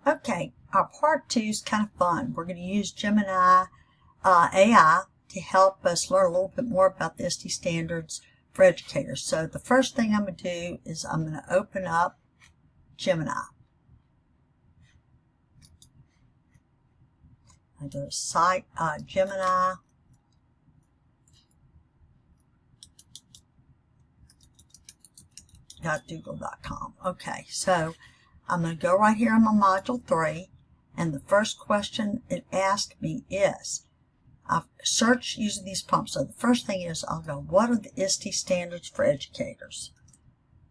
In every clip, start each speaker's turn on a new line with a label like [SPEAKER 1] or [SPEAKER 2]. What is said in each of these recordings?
[SPEAKER 1] Okay, our part 2 is kind of fun. We're going to use Gemini AI to help us learn a little bit more about the ISTE standards for educators. So the first thing I'm going to do is I'm going to open up Gemini. I go to site Gemini.google.com. Okay, so I'm going to go right here on my module 3, and the first question it asked me is, I've searched using these prompts. So the first thing is I'll go, what are the ISTE standards for educators?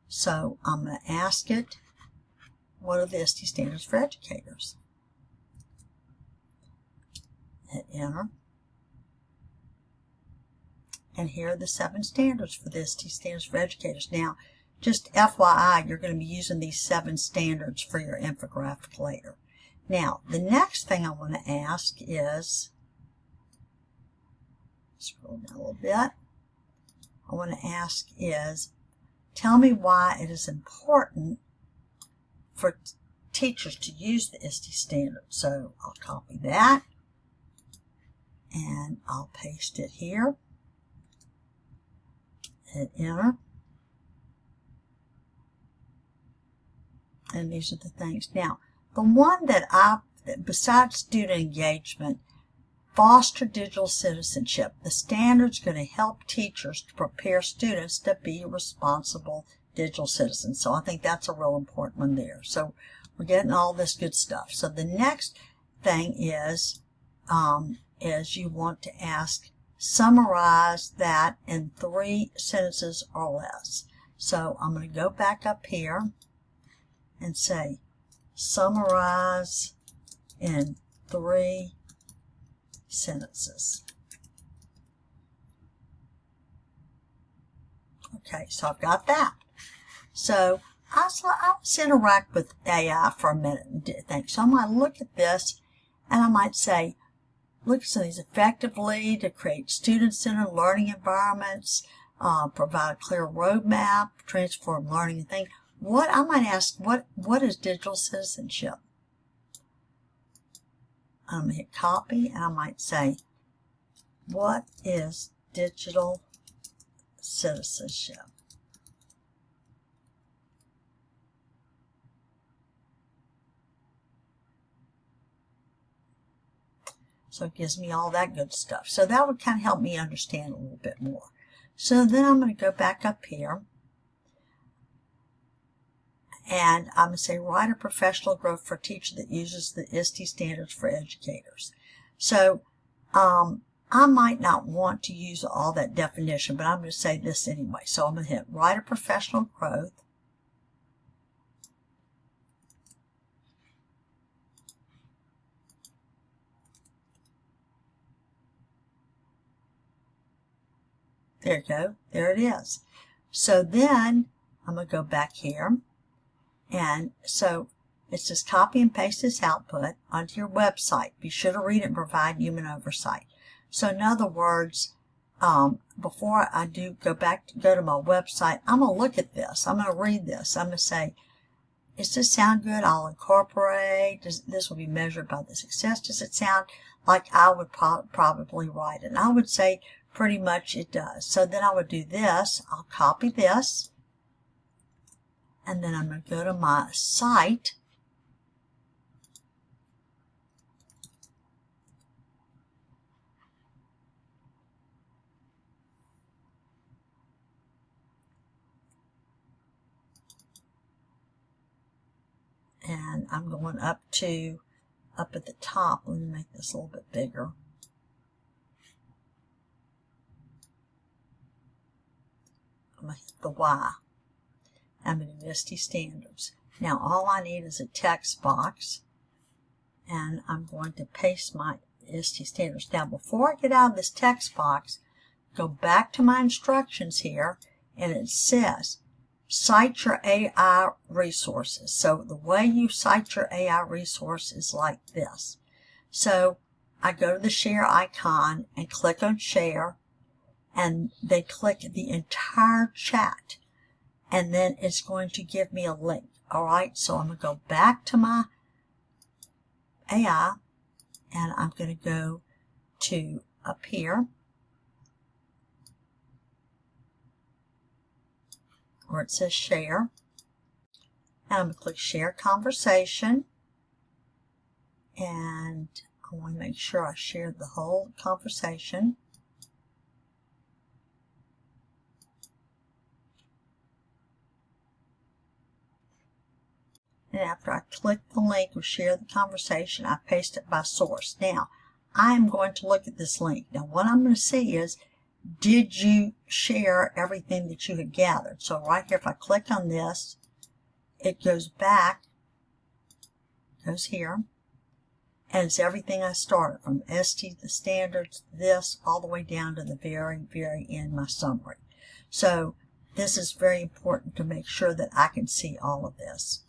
[SPEAKER 1] So I'm going to ask it, what are the ISTE standards for educators? Hit enter. And here are the 7 standards for the ISTE standards for educators. Now, just FYI, you're going to be using these 7 standards for your infographic later. Now, the next thing I want to ask is, scroll down a little bit, I want to ask is, tell me why it is important for teachers to use the ISTE standard. So I'll copy that and I'll paste it here. Hit enter. And these are the things. Now, the one that besides student engagement, foster digital citizenship. The standard's going to help teachers to prepare students to be responsible digital citizens. So I think that's a real important one there. So we're getting all this good stuff. So the next thing is you want to ask, summarize that in 3 sentences or less. So I'm going to go back up here and say, summarize in 3 sentences. Okay, so I've got that. So let's interact with AI for a minute and think. So I might look at this and I might say, look at some of these effectively to create student-centered learning environments, provide a clear roadmap, transform learning and think. I might ask, what is digital citizenship? I'm going to hit copy and I might say, what is digital citizenship? So it gives me all that good stuff. So that would kind of help me understand a little bit more. So then I'm going to go back up here. And I'm going to say, write a professional growth for a teacher that uses the ISTE standards for educators. So I might not want to use all that definition, but I'm going to say this anyway. So I'm going to hit write a professional growth. There you go. There it is. So then I'm going to go back here. And so it says copy and paste this output onto your website. Be sure to read it and provide human oversight. So in other words, before I do go to my website, I'm going to look at this. I'm going to read this. I'm going to say, does this sound good? I'll incorporate. This will be measured by the success. Does it sound like I would probably write it? And I would say pretty much it does. So then I would do this. I'll copy this. And then I'm going to go to my site. And I'm going up at the top. Let me make this a little bit bigger. I'm going to hit the Y. I'm going to ISTE standards. Now all I need is a text box, and I'm going to paste my ISTE standards. Now before I get out of this text box, go back to my instructions here, and it says cite your AI resources. So the way you cite your AI resource is like this. So I go to the share icon and click on share, and they click the entire chat. And then it's going to give me a link. All right, so I'm going to go back to my AI, and I'm going to go to up here where it says share, and I'm going to click share conversation, and I want to make sure I shared the whole conversation. And after I click the link or share the conversation, I paste it by source. Now, I'm going to look at this link. Now, what I'm going to see is, did you share everything that you had gathered? So right here, if I click on this, it goes back, goes here, and it's everything I started from ISTE, the standards, this, all the way down to the very, very end, my summary. So this is very important to make sure that I can see all of this.